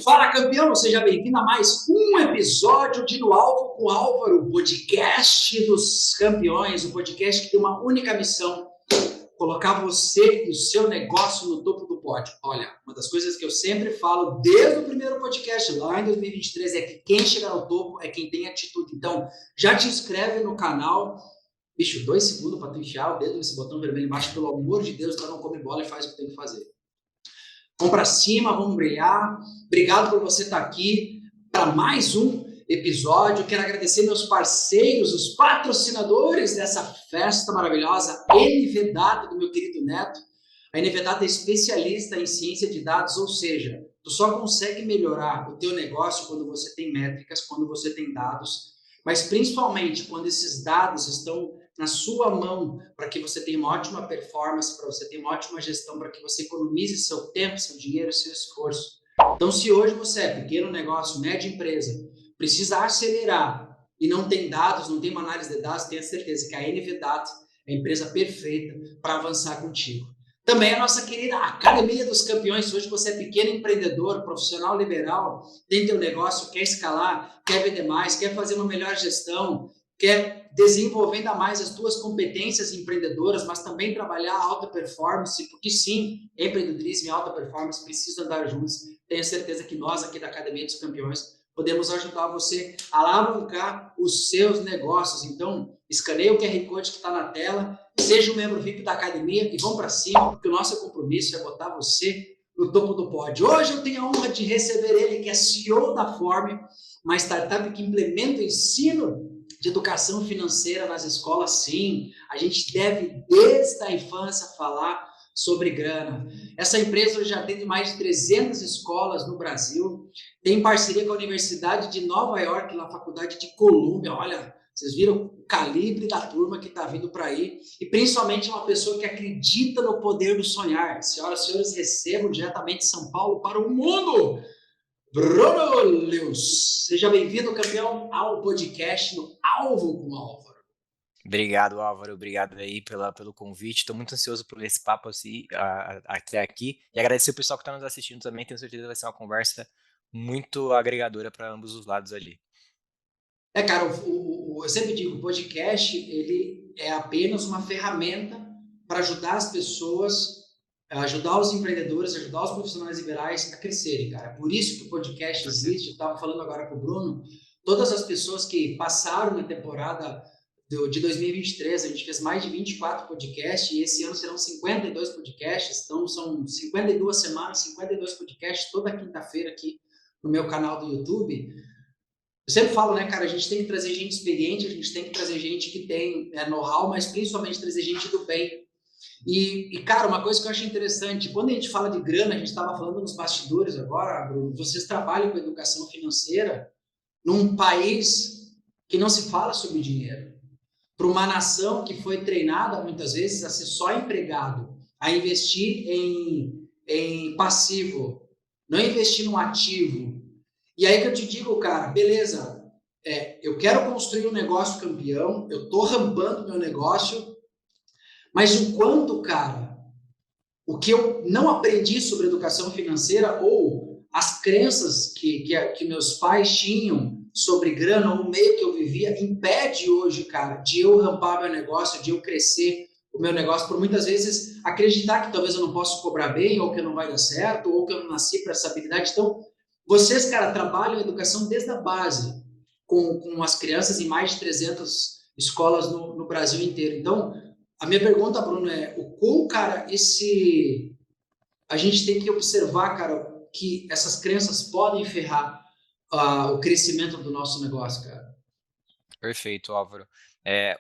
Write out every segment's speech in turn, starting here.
Fala, campeão! Seja bem-vindo a mais um episódio de No Alvo com Álvaro, o podcast dos campeões, o podcast que tem uma única missão: colocar você e o seu negócio no topo do pódio. Olha, uma das coisas que eu sempre falo desde o primeiro podcast, lá em 2023, é que quem chega no topo é quem tem atitude. Então, já te inscreve no canal. Bicho, 2 segundos para tu enfiar o dedo nesse botão vermelho embaixo, pelo amor de Deus, para não comer bola e faz o que tem que fazer. Vamos para cima, vamos brilhar. Obrigado por você estar aqui para mais um episódio. Quero agradecer meus parceiros, os patrocinadores dessa festa maravilhosa, NV Data, do meu querido Neto. A NV Data é especialista em ciência de dados, ou seja, tu só consegue melhorar o teu negócio quando você tem métricas, quando você tem dados, mas principalmente quando esses dados estão na sua mão, para que você tenha uma ótima performance, para você ter uma ótima gestão, para que você economize seu tempo, seu dinheiro, seu esforço. Então, se hoje você é pequeno negócio, média empresa, precisa acelerar e não tem dados, não tem uma análise de dados, tenha certeza que a NV Data é a empresa perfeita para avançar contigo. Também a nossa querida Academia dos Campeões. Hoje você é pequeno empreendedor, profissional liberal, tem teu negócio, quer escalar, quer vender mais, quer fazer uma melhor gestão, quer desenvolver ainda mais as tuas competências empreendedoras, mas também trabalhar alta performance, porque sim, empreendedorismo e alta performance precisam andar juntos. Tenho certeza que nós aqui da Academia dos Campeões podemos ajudar você a alavancar os seus negócios. Então, escaneie o QR Code que está na tela, seja um membro VIP da academia e vamos para cima, porque o nosso compromisso é botar você no topo do pódio. Hoje eu tenho a honra de receber ele, que é CEO da Forme, uma startup que implementa o ensino de educação financeira nas escolas. Sim, a gente deve, desde a infância, falar sobre grana. Essa empresa já tem mais de 300 escolas no Brasil, tem parceria com a Universidade de Nova York, na Faculdade de Colômbia. Olha, vocês viram o calibre da turma que está vindo para aí, e principalmente uma pessoa que acredita no poder do sonhar. Senhoras e senhores, recebam diretamente de São Paulo para o mundo, Bruno Lewis. Seja bem-vindo, campeão, ao podcast no Alvo com Álvaro. Obrigado, Álvaro. Obrigado aí pelo convite. Estou muito ansioso por esse papo assim, até aqui. E agradecer o pessoal que está nos assistindo também. Tenho certeza que vai ser uma conversa muito agregadora para ambos os lados ali. Cara, eu sempre digo, o podcast ele é apenas uma ferramenta para ajudar as pessoas, ajudar os empreendedores, ajudar os profissionais liberais a crescerem, cara. Por isso que o podcast Com certeza. existe. Eu estava falando agora com o Bruno, todas as pessoas que passaram na temporada de 2023, a gente fez mais de 24 podcasts e esse ano serão 52 podcasts, então são 52 semanas, 52 podcasts toda quinta-feira aqui no meu canal do YouTube. Eu sempre falo, né, cara, a gente tem que trazer gente experiente, a gente tem que trazer gente que tem know-how, mas principalmente trazer gente do bem. Cara, uma coisa que eu acho interessante, quando a gente fala de grana, a gente estava falando nos bastidores agora, Bruno, vocês trabalham com educação financeira num país que não se fala sobre dinheiro. Para uma nação que foi treinada, muitas vezes, a ser só empregado, a investir em passivo, não investir no ativo. E aí que eu te digo, cara, beleza, eu quero construir um negócio campeão, eu tô rampando meu negócio, mas o quanto, cara, o que eu não aprendi sobre educação financeira ou as crenças que meus pais tinham sobre grana, ou o meio que eu vivia, impede hoje, cara, de eu rampar meu negócio, de eu crescer o meu negócio, por muitas vezes acreditar que talvez eu não possa cobrar bem, ou que não vai dar certo, ou que eu não nasci para essa habilidade. Então, vocês, cara, trabalham a educação desde a base, com as crianças em mais de 300 escolas no Brasil inteiro. Então, a minha pergunta, Bruno, é o quão, cara, a gente tem que observar, cara, que essas crenças podem ferrar o crescimento do nosso negócio, cara. Perfeito, Álvaro.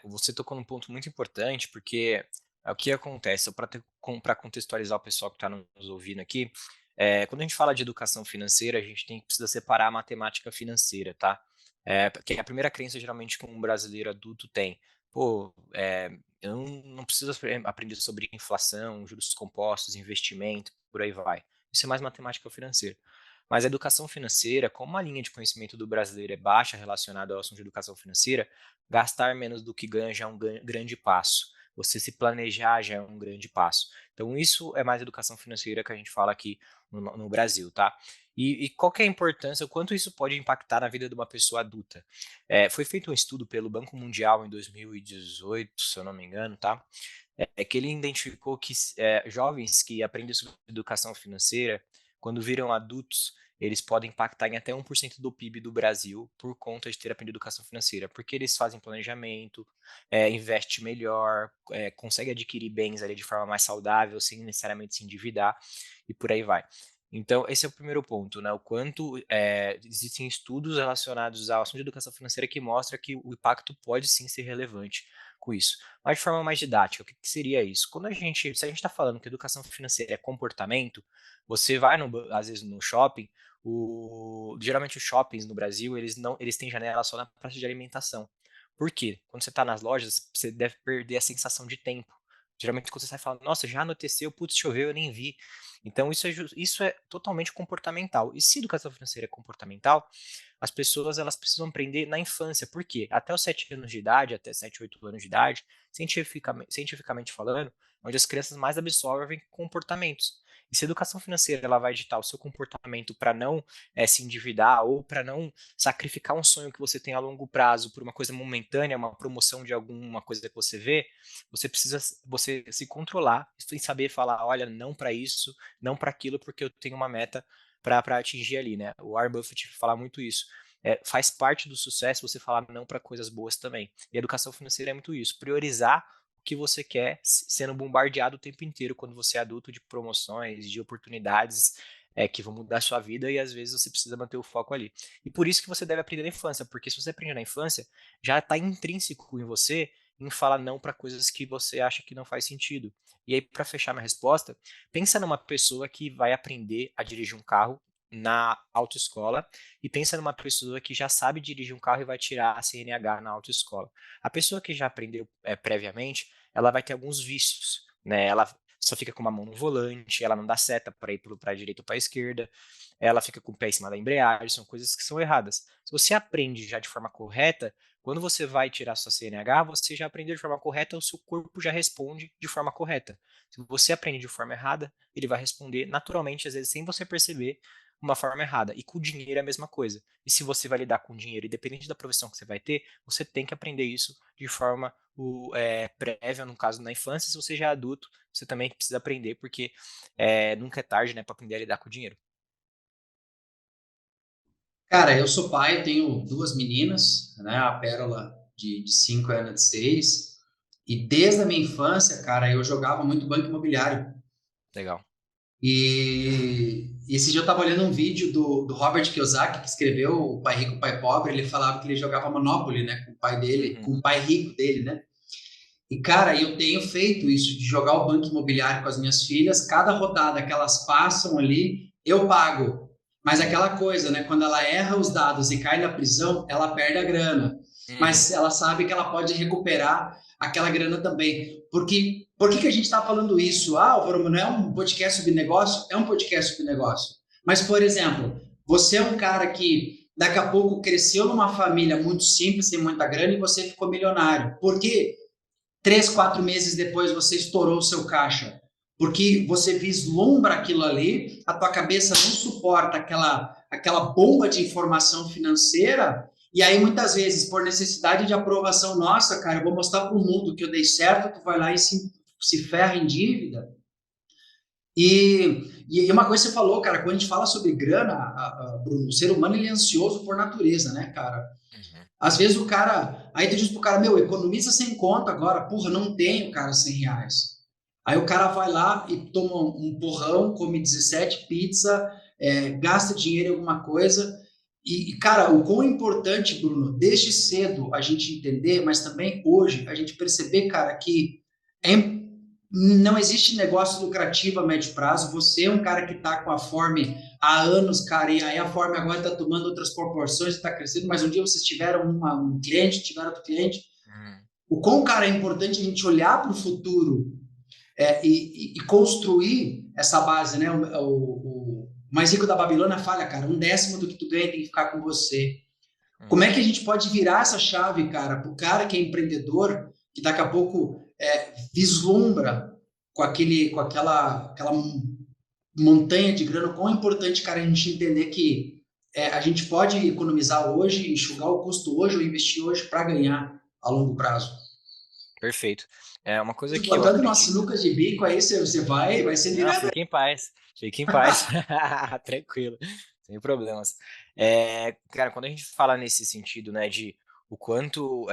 Você tocou num ponto muito importante, porque o que acontece, para contextualizar o pessoal que está nos ouvindo aqui, quando a gente fala de educação financeira, a gente precisa separar a matemática financeira, tá? Porque é a primeira crença geralmente que um brasileiro adulto tem. Pô, eu não preciso aprender sobre inflação, juros compostos, investimento, por aí vai. Isso é mais matemática financeira. Mas a educação financeira, como a linha de conhecimento do brasileiro é baixa relacionada ao assunto de educação financeira, gastar menos do que ganha já é um grande passo. você se planejar já é um grande passo. Então, isso é mais educação financeira que a gente fala aqui no Brasil, tá? E qual que é a importância, o quanto isso pode impactar na vida de uma pessoa adulta? Foi feito um estudo pelo Banco Mundial em 2018, se eu não me engano, tá? Que ele identificou que jovens que aprendem sobre educação financeira, quando viram adultos, eles podem impactar em até 1% do PIB do Brasil por conta de ter aprendido educação financeira, porque eles fazem planejamento, investem melhor, conseguem adquirir bens ali de forma mais saudável, sem necessariamente se endividar, e por aí vai. Então, esse é o primeiro ponto, né? O quanto existem estudos relacionados ao assunto de educação financeira que mostra que o impacto pode sim ser relevante com isso. Mas de forma mais didática, o que seria isso? Se a gente está falando que educação financeira é comportamento, você vai às vezes no shopping, geralmente os shoppings no Brasil, eles têm janela só na praça de alimentação. Por quê? Quando você está nas lojas, você deve perder a sensação de tempo. Geralmente quando você sai falando, nossa, já anoiteceu, putz, choveu, eu nem vi. Então isso é totalmente comportamental. E se educação financeira é comportamental, as pessoas elas precisam aprender na infância. Por quê? Até os 7 anos de idade, até 7, 8 anos de idade, cientificamente falando, é onde as crianças mais absorvem comportamentos. E se a educação financeira ela vai ditar o seu comportamento para não se endividar ou para não sacrificar um sonho que você tem a longo prazo por uma coisa momentânea, uma promoção de alguma coisa que você vê, você precisa você se controlar e saber falar, olha, não para isso, não para aquilo, porque eu tenho uma meta para atingir ali, né? O Warren Buffett fala muito isso. Faz parte do sucesso você falar não para coisas boas também. E a educação financeira é muito isso, priorizar o que você quer, sendo bombardeado o tempo inteiro quando você é adulto de promoções, de oportunidades que vão mudar a sua vida e às vezes você precisa manter o foco ali. E por isso que você deve aprender na infância, porque se você aprende na infância, já está intrínseco em você em falar não para coisas que você acha que não faz sentido. E aí, para fechar minha resposta, pensa numa pessoa que vai aprender a dirigir um carro na autoescola e pensa numa pessoa que já sabe dirigir um carro e vai tirar a CNH na autoescola. A pessoa que já aprendeu previamente, ela vai ter alguns vícios, né? Ela só fica com uma mão no volante, ela não dá seta para ir para a direita ou para a esquerda, ela fica com o pé em cima da embreagem, são coisas que são erradas. Se você aprende já de forma correta, quando você vai tirar sua CNH, você já aprendeu de forma correta, o seu corpo já responde de forma correta. Se você aprende de forma errada, ele vai responder naturalmente, às vezes sem você perceber, uma forma errada. E com o dinheiro é a mesma coisa. E se você vai lidar com dinheiro, independente da profissão que você vai ter, você tem que aprender isso de forma prévia, no caso na infância. Se você já é adulto, você também precisa aprender, porque nunca é tarde, né, para aprender a lidar com o dinheiro. Cara, eu sou pai, eu tenho duas meninas, né? A Pérola de 5 e a Ana de 6. E desde a minha infância, cara, eu jogava muito banco imobiliário. Legal. E esse dia eu estava olhando um vídeo do Robert Kiyosaki, que escreveu O Pai Rico, o Pai Pobre. Ele falava que ele jogava Monopoly, né, com o pai dele, Uhum. com o pai rico dele, né? E, cara, eu tenho feito isso, de jogar o banco imobiliário com as minhas filhas. Cada rodada que elas passam ali, eu pago. Mas aquela coisa, né? Quando ela erra os dados e cai na prisão, ela perde a grana. Uhum. Mas ela sabe que ela pode recuperar aquela grana também. Porque, por que a gente está falando isso? Ah, Álvaro, não é um podcast sobre negócio? É um podcast sobre negócio. Mas, por exemplo, você é um cara que daqui a pouco cresceu numa família muito simples, sem muita grana, e você ficou milionário. Por quê? 3, 4 meses depois você estourou o seu caixa, porque você vislumbra aquilo ali, a tua cabeça não suporta aquela bomba de informação financeira, e aí muitas vezes, por necessidade de aprovação nossa, cara, eu vou mostrar para o mundo que eu dei certo, tu vai lá e se ferra em dívida. E uma coisa que você falou, cara, quando a gente fala sobre grana, Bruno, o ser humano ele é ansioso por natureza, né, cara? Uhum. Às vezes o cara, aí tu diz pro cara, meu, economiza 100 conto agora, porra, não tenho, cara, R$ 100. Aí o cara vai lá e toma um porrão, come 17 pizza, gasta dinheiro em alguma coisa. Cara, o quão importante, Bruno, desde cedo a gente entender, mas também hoje, a gente perceber, cara, que é, não existe negócio lucrativo a médio prazo. Você é um cara que está com a Forme há anos, cara, e aí a Forme agora está tomando outras proporções, está crescendo, mas um dia vocês tiveram um cliente, tiveram outro cliente. Uhum. O quão, cara, é importante a gente olhar para o futuro e construir essa base, né? O mais rico da Babilônia fala, cara, 1/10 do que tu ganha tem que ficar com você. Como é Uhum. que a gente pode virar essa chave, cara, para o cara que é empreendedor, que daqui a pouco vislumbra com aquela montanha de grana, quão é importante, cara, a gente entender que a gente pode economizar hoje, enxugar o custo hoje ou investir hoje para ganhar a longo prazo. Perfeito. É uma coisa que eu Botando uma acredito. sinuca de bico aí, você vai ser Não, milionário. fique em paz. Fique em paz. Tranquilo, sem problemas. Cara, quando a gente fala nesse sentido, né, de o quanto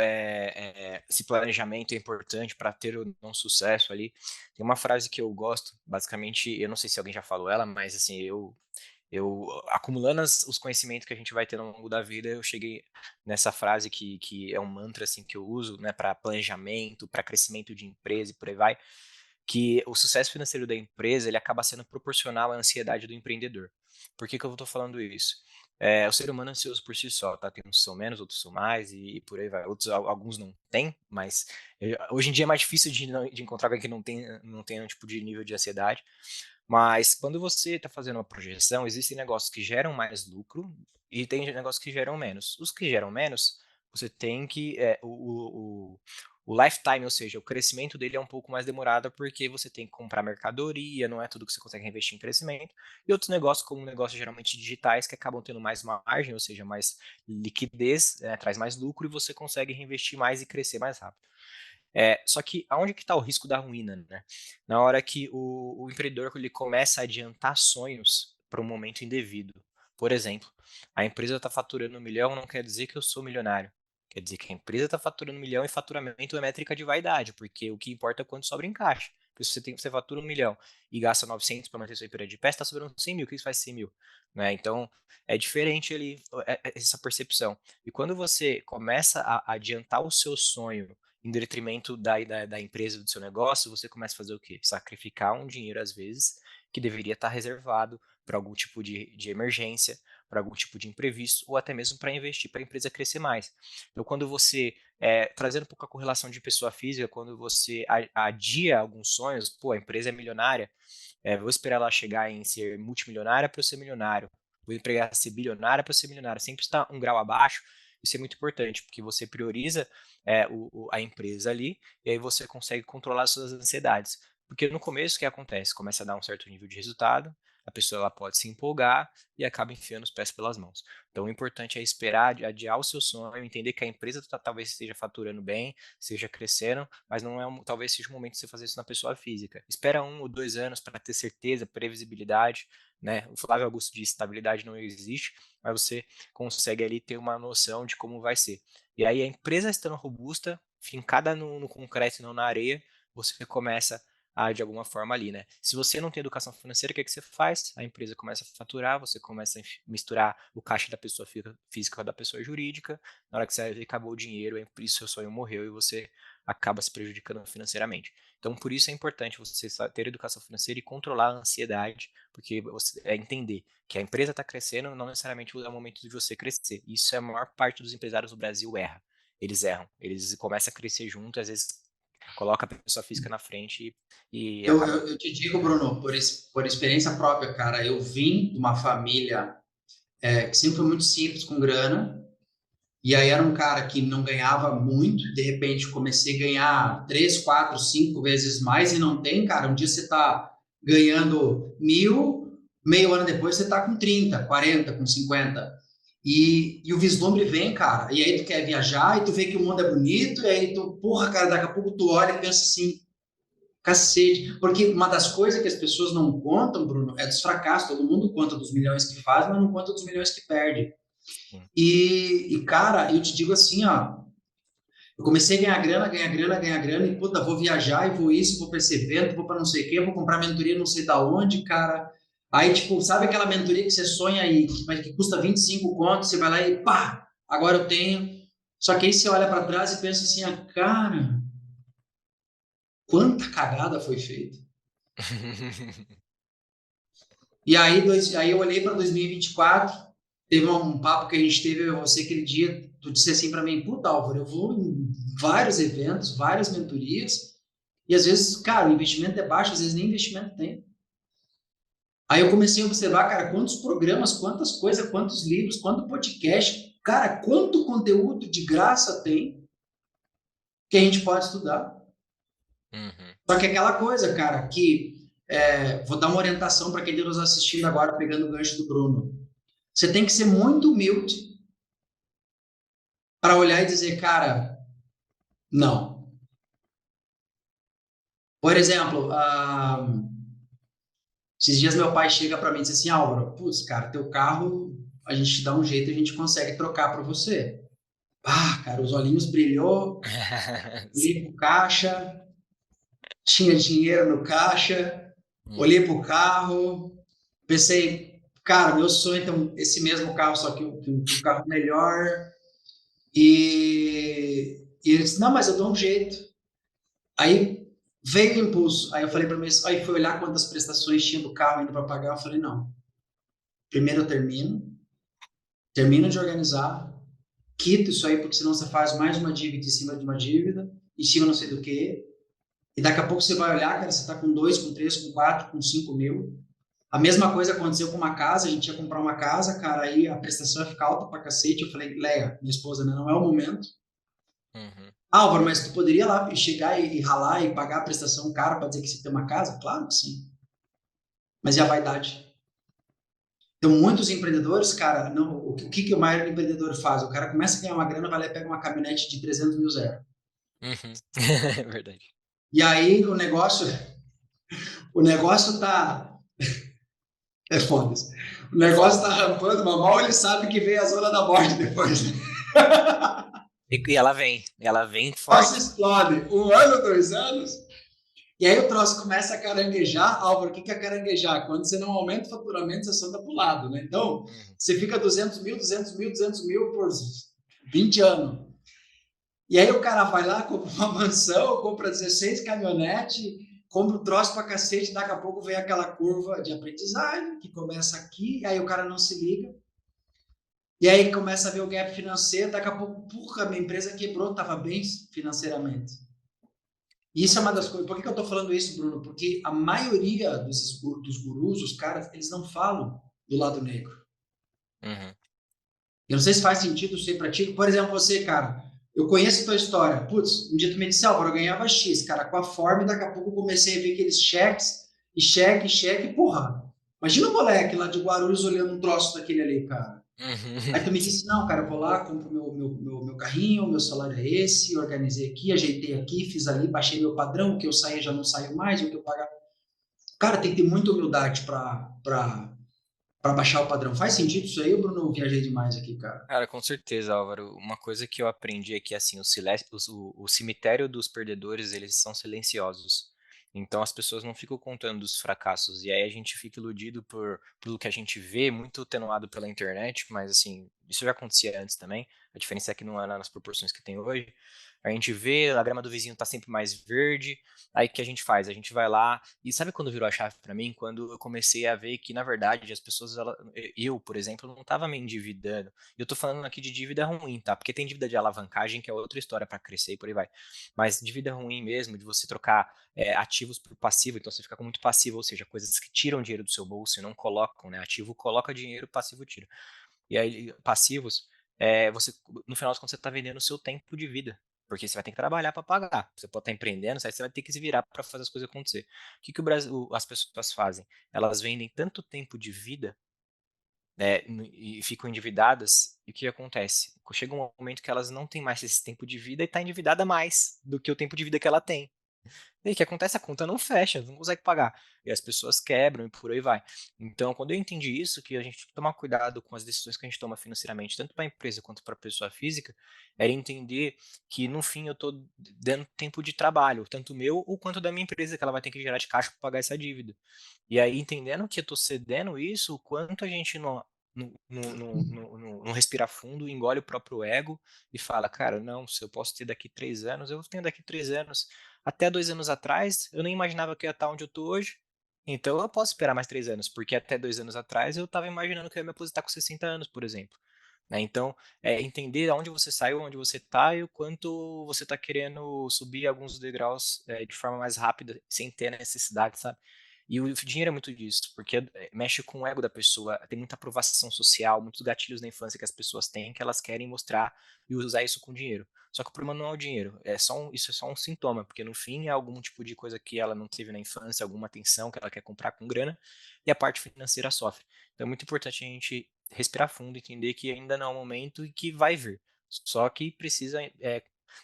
esse planejamento é importante para ter ou não sucesso ali, tem uma frase que eu gosto, basicamente, eu não sei se alguém já falou ela, mas assim, eu acumulando os conhecimentos que a gente vai ter ao longo da vida, eu cheguei nessa frase que é um mantra assim que eu uso, né, para planejamento, para crescimento de empresa e por aí vai, que o sucesso financeiro da empresa ele acaba sendo proporcional à ansiedade do empreendedor. Por que que eu estou falando isso? O ser humano é ansioso por si só, tá? Tem uns que são menos, outros são mais e por aí vai. Outros, alguns não têm, mas hoje em dia é mais difícil de encontrar alguém que não tem um tipo de nível de ansiedade. Mas quando você está fazendo uma projeção, existem negócios que geram mais lucro e tem negócios que geram menos. Os que geram menos, você tem que. O lifetime, ou seja, o crescimento dele é um pouco mais demorado porque você tem que comprar mercadoria, não é tudo que você consegue investir em crescimento. E outros negócios, como negócios geralmente digitais, que acabam tendo mais margem, ou seja, mais liquidez, traz mais lucro e você consegue reinvestir mais e crescer mais rápido. Só que aonde que está o risco da ruína, né? Na hora que o empreendedor ele começa a adiantar sonhos para um momento indevido. Por exemplo, a empresa está faturando 1 milhão, não quer dizer que eu sou milionário. Quer dizer que a empresa está faturando 1 milhão e faturamento é métrica de vaidade, porque o que importa é quanto sobra em caixa. Porque se você fatura 1 milhão e gasta 900 para manter sua empresa de pé, está sobrando 100 mil. O que isso faz 100 mil? Né? Então, é diferente ali essa percepção. E quando você começa a adiantar o seu sonho em detrimento da empresa, do seu negócio, você começa a fazer o quê? Sacrificar um dinheiro, às vezes, que deveria estar reservado para algum tipo de emergência, para algum tipo de imprevisto, ou até mesmo para investir para a empresa crescer mais. Então, quando você, trazendo um pouco a correlação de pessoa física, quando você adia alguns sonhos, pô, a empresa é milionária, vou esperar ela chegar em ser multimilionária para eu ser milionário, vou empregar ser bilionária para eu ser milionário, sempre está um grau abaixo. Isso é muito importante, porque você prioriza a empresa ali, e aí você consegue controlar as suas ansiedades. Porque no começo, o que acontece? Começa a dar um certo nível de resultado, a pessoa ela pode se empolgar e acaba enfiando os pés pelas mãos. Então, o importante é esperar, adiar o seu sonho, entender que a empresa talvez esteja faturando bem, esteja crescendo, mas não talvez seja o momento de você fazer isso na pessoa física. Espera 1 ou 2 anos para ter certeza, previsibilidade, né? O Flávio Augusto disse, estabilidade não existe, mas você consegue ali ter uma noção de como vai ser. E aí a empresa estando robusta, fincada no concreto e não na areia, você começa de alguma forma ali, né? Se você não tem educação financeira, o que é que você faz? A empresa começa a faturar, você começa a misturar o caixa da pessoa física com a da pessoa jurídica, na hora que você acabou o dinheiro, seu sonho morreu e você acaba se prejudicando financeiramente. Então, por isso é importante você ter educação financeira e controlar a ansiedade, porque você entender que a empresa está crescendo, não necessariamente é o momento de você crescer. Isso é a maior parte dos empresários do Brasil erra. Eles erram. Eles começam a crescer junto, às vezes coloca a pessoa física na frente e Eu, acaba. eu, eu te digo, Bruno, por experiência própria, cara, eu vim de uma família que sempre foi muito simples com grana, e aí era um cara que não ganhava muito, de repente comecei a ganhar 3, 4, 5 vezes mais, e não tem, cara, um dia você tá ganhando 1.000, meio ano depois você tá com 30, 40, com 50. E o vislumbre vem, cara, e aí tu quer viajar, e tu vê que o mundo é bonito, e aí tu, porra, cara, daqui a pouco tu olha e pensa assim, cacete, porque uma das coisas que as pessoas não contam, Bruno, é dos fracassos. Todo mundo conta dos milhões que faz, mas não conta dos milhões que perde. Sim. Cara, eu te digo assim, ó, eu comecei a ganhar grana, ganhar grana, ganhar grana, e puta, vou viajar, e vou isso, vou para esse evento, vou para não sei o quê, vou comprar mentoria não sei da onde, cara. Aí, tipo, sabe aquela mentoria que você sonha aí, que custa 25 contos, você vai lá e pá, agora eu tenho. Só que aí você olha para trás e pensa assim, ah, cara, quanta cagada foi feita. E aí eu olhei para 2024, teve um papo que a gente teve, eu e você, aquele dia, tu disse assim para mim, puta, Álvaro, eu vou em vários eventos, várias mentorias, e às vezes, cara, o investimento é baixo, às vezes nem investimento tem. Aí eu comecei a observar, cara, quantos programas, quantas coisas, quantos livros, quanto podcast, cara, quanto conteúdo de graça tem que a gente pode estudar. Uhum. Só que aquela coisa, cara, que vou dar uma orientação para quem está nos assistindo agora, pegando o gancho do Bruno. Você tem que ser muito humilde para olhar e dizer, cara, não. Por exemplo, esses dias meu pai chega para mim e diz assim, Álvaro, putz, cara, teu carro, a gente dá um jeito, a gente consegue trocar para você. Ah, cara, os olhinhos brilhou, Sim. olhei pro caixa, tinha dinheiro no caixa, Uhum. olhei pro carro, pensei, cara, meu sonho é ter esse mesmo carro, só que um carro melhor. E ele disse, não, mas eu dou um jeito. Aí veio o impulso. Aí eu falei para mim, aí fui olhar quantas prestações tinha do carro ainda para pagar. Eu falei, não, primeiro eu termino de organizar, quito isso aí, porque senão você faz mais uma dívida em cima de uma dívida, em cima não sei do que. E daqui a pouco você vai olhar, cara, você está com 2, com 3, com 4, com 5 mil. A mesma coisa aconteceu com uma casa, a gente ia comprar uma casa, cara, aí a prestação ia ficar alta pra cacete. Eu falei, Leia, minha esposa, né, não é o momento. Uhum. Álvaro, mas tu poderia lá chegar e ralar e pagar a prestação cara para dizer que você tem uma casa? Claro que sim. Mas e a vaidade? Então, muitos empreendedores, cara, não, o que o maior empreendedor faz? O cara começa a ganhar uma grana, vai lá e pega uma caminhonete de 300 mil zero. Uhum. É verdade. E aí o negócio tá, foda -se. O negócio tá rampando, mas mal ele sabe que vem a zona da morte depois. Né? E ela vem O negócio forte. explode. 1 ano, 2 anos, e aí o troço começa a caranguejar. Álvaro, o que é caranguejar? Quando você não aumenta o faturamento, você só anda para o lado, né? Então, Uhum. você fica 200 mil, 200 mil, 200 mil por 20 anos. E aí o cara vai lá, compra uma mansão, compra 16 caminhonete, compra um troço pra cacete, daqui a pouco vem aquela curva de aprendizagem, que começa aqui, aí o cara não se liga, e aí começa a ver o gap financeiro, daqui a pouco, porra, minha empresa quebrou, estava bem financeiramente. E Com isso é uma das certeza. coisas. Por que eu estou falando isso, Bruno? Porque a maioria dos gurus, os caras, eles não falam do lado negro. Uhum. Eu não sei se faz sentido isso aí para ti. Por exemplo, você, cara, eu conheço a tua história. Putz, um dia tu me disse, Álvaro, eu ganhava X, cara, com a forma, e daqui a pouco eu comecei a ver aqueles cheques, e cheque, cheque, porra. Imagina o moleque lá de Guarulhos olhando um troço daquele ali, cara. Aí Uhum. tu me Sim. disse, não, cara, eu vou lá, compro meu carrinho, meu salário é esse, organizei aqui, ajeitei aqui, fiz ali, baixei meu padrão, o que eu saía já não saiu mais, o que eu pagava. Cara, tem que ter muita humildade para baixar o padrão. Faz sentido isso aí, ou Bruno? Eu viajei demais aqui, cara. Cara, com certeza, Álvaro. Uma coisa que eu aprendi é que, assim, o cemitério dos perdedores, eles são silenciosos. Então, as pessoas não ficam contando os fracassos. E aí a gente fica iludido pelo que a gente vê, muito atenuado pela internet, mas, assim, isso já acontecia antes também. A diferença é que não era nas proporções que tem hoje. A gente vê, a grama do vizinho tá sempre mais verde. Aí o que a gente faz? A gente vai lá e sabe quando virou a chave para mim? Quando eu comecei a ver que, na verdade, as pessoas, eu, por exemplo, não estava me endividando. E eu tô falando aqui de dívida ruim, tá? Porque tem dívida de alavancagem, que é outra história para crescer e por aí vai. Mas dívida ruim mesmo, de você trocar ativos por passivo, então você fica com muito passivo, ou seja, coisas que tiram dinheiro do seu bolso e não colocam, né? Ativo coloca dinheiro, passivo tira. E aí, passivos, você, no final das contas, você está vendendo o seu tempo de vida. Porque você vai ter que trabalhar para pagar. Você pode estar empreendendo, aí você vai ter que se virar para fazer as coisas acontecer. O que, que o Brasil, as pessoas fazem? Elas vendem tanto tempo de vida, né, e ficam endividadas, e o que acontece? Chega um momento que elas não têm mais esse tempo de vida e está endividada mais do que o tempo de vida que ela tem. E aí, o que acontece? A conta não fecha, não consegue pagar. E as pessoas quebram e por aí vai. Então, quando eu entendi isso, que a gente tem que tomar cuidado com as decisões que a gente toma financeiramente, tanto para a empresa quanto para a pessoa física, era entender que no fim eu estou dando tempo de trabalho, tanto meu ou quanto da minha empresa, que ela vai ter que gerar de caixa para pagar essa dívida. E aí, entendendo que eu estou cedendo isso, o quanto a gente não respira fundo, engole o próprio ego e fala, cara, não, se eu posso ter daqui 3 anos, eu tenho daqui 3 anos. Até 2 anos atrás, eu nem imaginava que eu ia estar onde eu estou hoje. Então eu posso esperar mais 3 anos, porque até 2 anos atrás eu estava imaginando que eu ia me aposentar com 60 anos, por exemplo. Né? Então, entender aonde você saiu, onde você está e o quanto você está querendo subir alguns degraus de forma mais rápida, sem ter necessidade, sabe? E o dinheiro é muito disso, porque mexe com o ego da pessoa, tem muita aprovação social, muitos gatilhos na infância que as pessoas têm, que elas querem mostrar e usar isso com dinheiro. Só que o problema não é o dinheiro, isso é só um sintoma, porque no fim é algum tipo de coisa que ela não teve na infância, alguma atenção que ela quer comprar com grana, e a parte financeira sofre. Então é muito importante a gente respirar fundo, entender que ainda não é o momento e que vai vir. Só que precisa,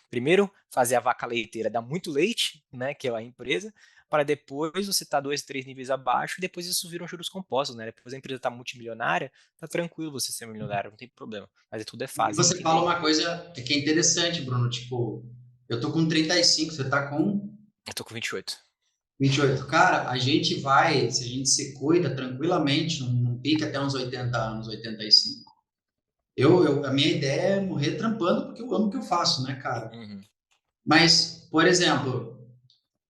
primeiro, fazer a vaca leiteira dar muito leite, né, que é a empresa, para depois você estar 2, 3 níveis abaixo, e depois isso vira um juros compostos, né? Depois a empresa está multimilionária, tá tranquilo você ser milionário, não tem problema. Mas tudo é E fase, você entender fala uma isso. coisa que é interessante, Bruno, tipo, eu tô com 35, você tá com Eu tô com 28. 28. Cara, a gente vai, se a gente se cuida tranquilamente, não pica até uns 80 anos, 85. A minha ideia é morrer trampando porque eu amo o que eu faço, né, cara? Uhum. Mas, por exemplo,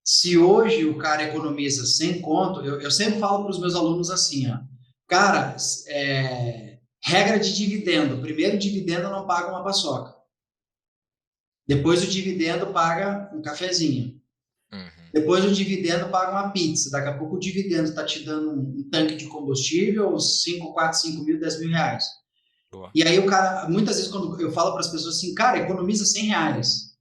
se hoje o cara economiza 100 conto, eu sempre falo para os meus alunos assim, ó, cara, regra de dividendo. Primeiro dividendo não paga uma paçoca. Depois o dividendo paga um cafezinho. Uhum. Depois o dividendo paga uma pizza. Daqui a pouco o dividendo está te dando um tanque de combustível, 5, 4, 5 mil, 10 mil reais. Boa. E aí o cara, muitas vezes quando eu falo para as pessoas assim, cara, economiza 100 reais.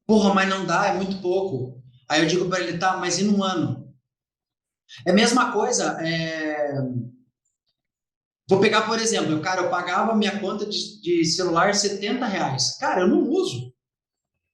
Porra, mas não dá, é muito pouco. Aí eu digo para ele, tá, mas e num ano? É a mesma coisa, vou pegar, por exemplo, cara, eu pagava minha conta de celular 70 reais. Cara, eu não uso.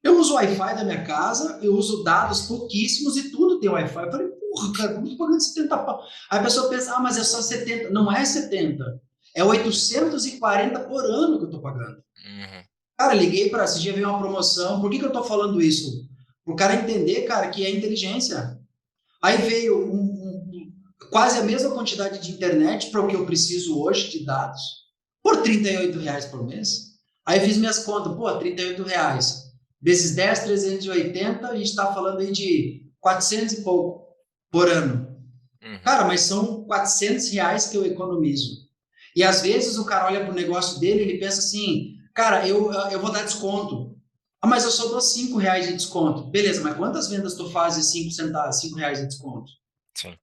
Eu uso o Wi-Fi da minha casa, eu uso dados pouquíssimos e tudo tem Wi-Fi. Eu falei, porra, cara, como eu tô pagando 70 pau? Aí a pessoa pensa, ah, mas é só 70. Não é 70. É 840 por ano que eu tô pagando. Uhum. Cara, liguei para esse dia veio uma promoção. Por que que eu tô falando isso? Para o cara entender, cara, que é inteligência. Aí veio quase a mesma quantidade de internet para o que eu preciso hoje de dados por 38 reais por mês. Aí eu fiz minhas contas, pô, 38 reais. Vezes 10, 380, a gente está falando aí de 400 e pouco por ano. Uhum. Cara, mas são 400 reais que eu economizo. E às vezes o cara olha para o negócio dele e ele pensa assim, cara, eu vou dar desconto. Ah, mas eu só dou 5 reais de desconto. Beleza, mas quantas vendas tu faz de 5 centavos, 5 reais de desconto? Sim.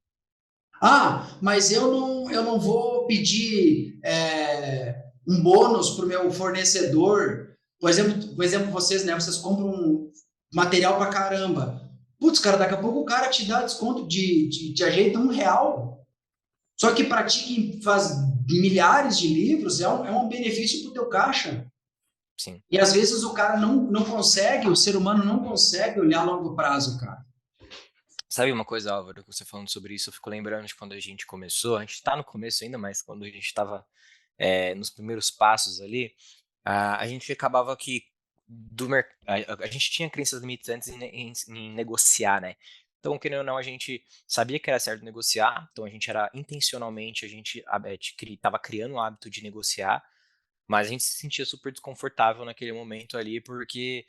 Ah, mas eu não vou pedir um bônus para o meu fornecedor. Por exemplo, vocês, né? Vocês compram um material para caramba. Putz, cara, daqui a pouco o cara te dá desconto de ajeita R$ 1. Só que para ti que faz milhares de livros, é um benefício para o teu caixa. Sim. E às vezes o cara não consegue, o ser humano não consegue olhar a longo prazo, cara. Sabe uma coisa, Álvaro, que você falando sobre isso, eu fico lembrando de quando a gente começou, a gente está no começo ainda, mas quando a gente estava nos primeiros passos ali, a gente acabava que a gente tinha crenças limitantes em negociar, né? Então, querendo ou não, a gente sabia que era certo negociar, então a gente era intencionalmente, a gente estava criando o hábito de negociar, mas a gente se sentia super desconfortável naquele momento ali, porque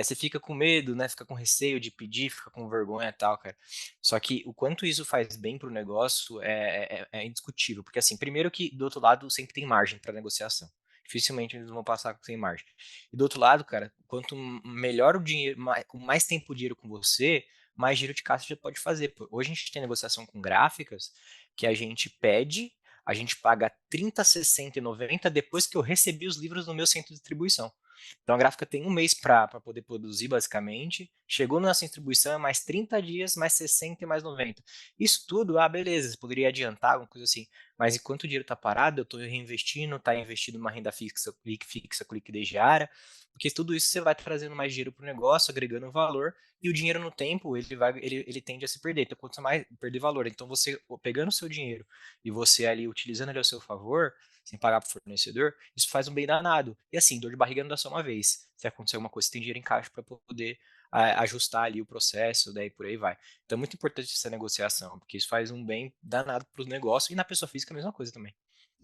você fica com medo, né? Fica com receio de pedir, fica com vergonha e tal, cara. Só que o quanto isso faz bem pro negócio é indiscutível. Porque, assim, primeiro que do outro lado sempre tem margem para negociação. Dificilmente eles vão passar sem margem. E do outro lado, cara, quanto melhor o dinheiro, com mais tempo o dinheiro com você, mais giro de caixa você pode fazer. Pô, hoje a gente tem negociação com gráficas que a gente pede, a gente paga 30, 60 e 90 depois que eu recebi os livros no meu centro de distribuição. Então a gráfica tem um mês para poder produzir, basicamente. Chegou na nossa distribuição, é mais 30 dias, mais 60 e mais 90. Isso tudo, beleza, você poderia adiantar, alguma coisa assim. Mas enquanto o dinheiro está parado, eu estou reinvestindo, está investindo numa renda fixa com liquidez diária, porque tudo isso você vai trazendo mais dinheiro para o negócio, agregando valor, e o dinheiro no tempo, ele tende a se perder. Então, quanto mais perder valor. Então, você pegando o seu dinheiro e você ali utilizando ele ao seu favor, sem pagar para o fornecedor, isso faz um bem danado. E assim, dor de barriga não dá só uma vez. Se acontecer alguma coisa, você tem dinheiro em caixa para poder ajustar ali o processo, daí por aí vai. Então é muito importante essa negociação, porque isso faz um bem danado para o negócio e na pessoa física a mesma coisa também.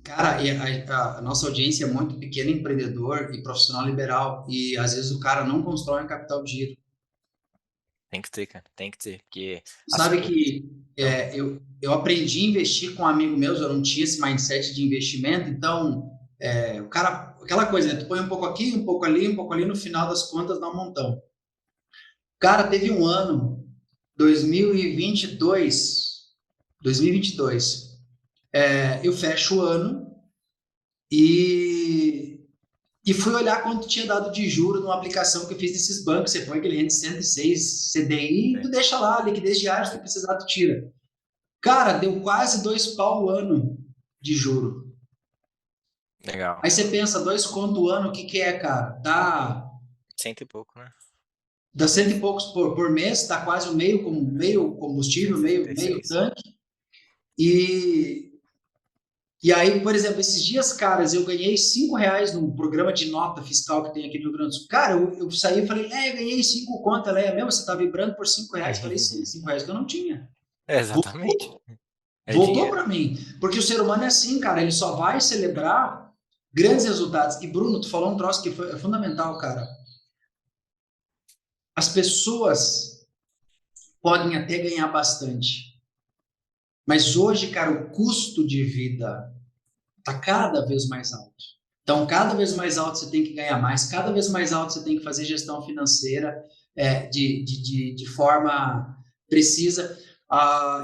Cara, e a nossa audiência é muito pequeno empreendedor e profissional liberal, e às vezes o cara não constrói um capital de giro. Tem que ter, cara, tem que ter, porque as Sabe coisas. que Não. eu aprendi a investir com um amigo meu, eu não tinha esse mindset de investimento, então o cara, aquela coisa, né? Tu põe um pouco aqui, um pouco ali, no final das contas dá um montão. Cara, teve um ano, 2022, 2022, eu fecho o ano e E fui olhar quanto tinha dado de juro numa aplicação que eu fiz desses bancos. Você põe aquele rende 106 CDI e É. tu deixa lá, liquidez diária, se tu precisar, tu tira. Cara, deu quase 2 pau o ano de juro. Legal. Aí você pensa, 2 conto o ano, o que que é, cara? Cento e pouco, né? Dá cento e poucos por mês, dá quase o meio, como, meio combustível, meio 176. tanque. E, e aí, por exemplo, esses dias, caras, eu ganhei R$ 5 num programa de nota fiscal que tem aqui no Rio Grande do Sul. Cara, eu saí e falei, eu ganhei 5 conto, ela é mesmo, você tá vibrando por R$ 5? Falei, sim, R$ 5 que eu não tinha. É, exatamente. É Voltou dinheiro. para mim. Porque o ser humano é assim, cara, ele só vai celebrar grandes resultados. E, Bruno, tu falou um troço que é fundamental, cara. As pessoas podem até ganhar bastante, mas hoje, cara, o custo de vida está cada vez mais alto. Então, cada vez mais alto você tem que ganhar mais, cada vez mais alto você tem que fazer gestão financeira de forma precisa.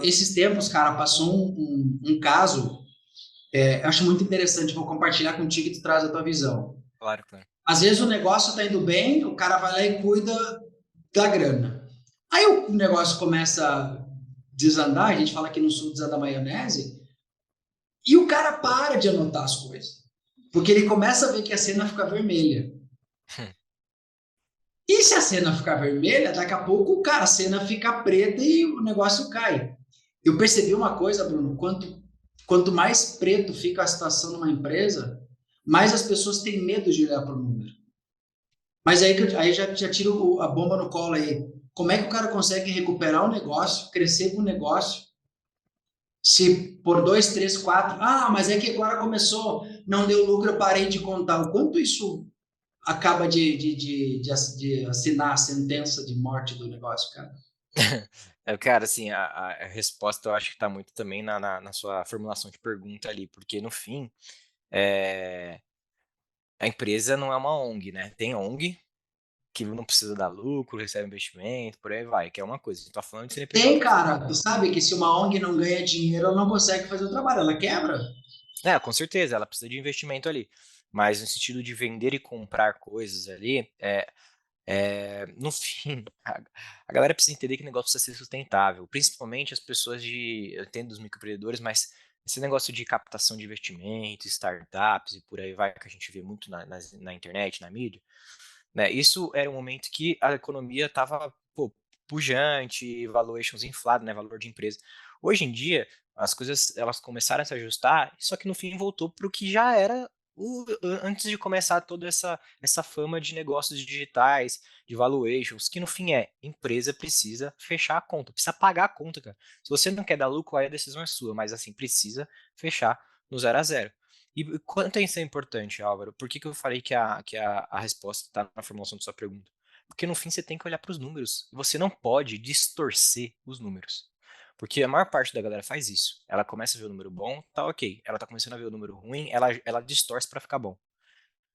Esses tempos, cara, passou um caso, acho muito interessante, vou compartilhar contigo e tu traz a tua visão. Claro, claro. Às vezes o negócio está indo bem, o cara vai lá e cuida da grana. Aí o negócio começa a desandar, a gente fala que no sul desanda a maionese, e o cara para de anotar as coisas. Porque ele começa a ver que a cena fica vermelha. E se a cena ficar vermelha, daqui a pouco, cara, a cena fica preta e o negócio cai. Eu percebi uma coisa, Bruno, quanto mais preto fica a situação numa empresa, mais as pessoas têm medo de olhar para o número. Mas aí já tiro a bomba no colo aí. Como é que o cara consegue recuperar o negócio, crescer com o negócio, se por 2, 3, 4, mas é que agora começou, não deu lucro, eu parei de contar. O quanto isso acaba de assinar a sentença de morte do negócio, cara? Cara, assim, a resposta eu acho que está muito também na sua formulação de pergunta ali, porque no fim, é, a empresa não é uma ONG, né? Tem ONG que não precisa dar lucro, recebe investimento, por aí vai, que é uma coisa. A gente tá falando de Tem, CNPJ cara. Tu formal. sabe que se uma ONG não ganha dinheiro, ela não consegue fazer o trabalho, ela quebra. É, com certeza, ela precisa de investimento ali. Mas no sentido de vender e comprar coisas ali, no fim, a galera precisa entender que o negócio precisa ser sustentável. Principalmente as pessoas eu entendo os microempreendedores, mas esse negócio de captação de investimento, startups e por aí vai, que a gente vê muito na internet, na mídia, né? Isso era um momento que a economia estava pujante, valuations inflados, né? Valor de empresa. Hoje em dia, as coisas elas começaram a se ajustar, só que no fim voltou para o que já era antes de começar toda essa fama de negócios digitais, de valuations, que no fim empresa precisa fechar a conta, precisa pagar a conta, cara. Se você não quer dar lucro, aí a decisão é sua, mas assim, precisa fechar no 0 a 0. E quanto isso é importante, Álvaro? Por que eu falei que a resposta está na formulação da sua pergunta? Porque no fim você tem que olhar para os números. Você não pode distorcer os números. Porque a maior parte da galera faz isso. Ela começa a ver o número bom, tá ok. Ela tá começando a ver o número ruim, ela distorce para ficar bom.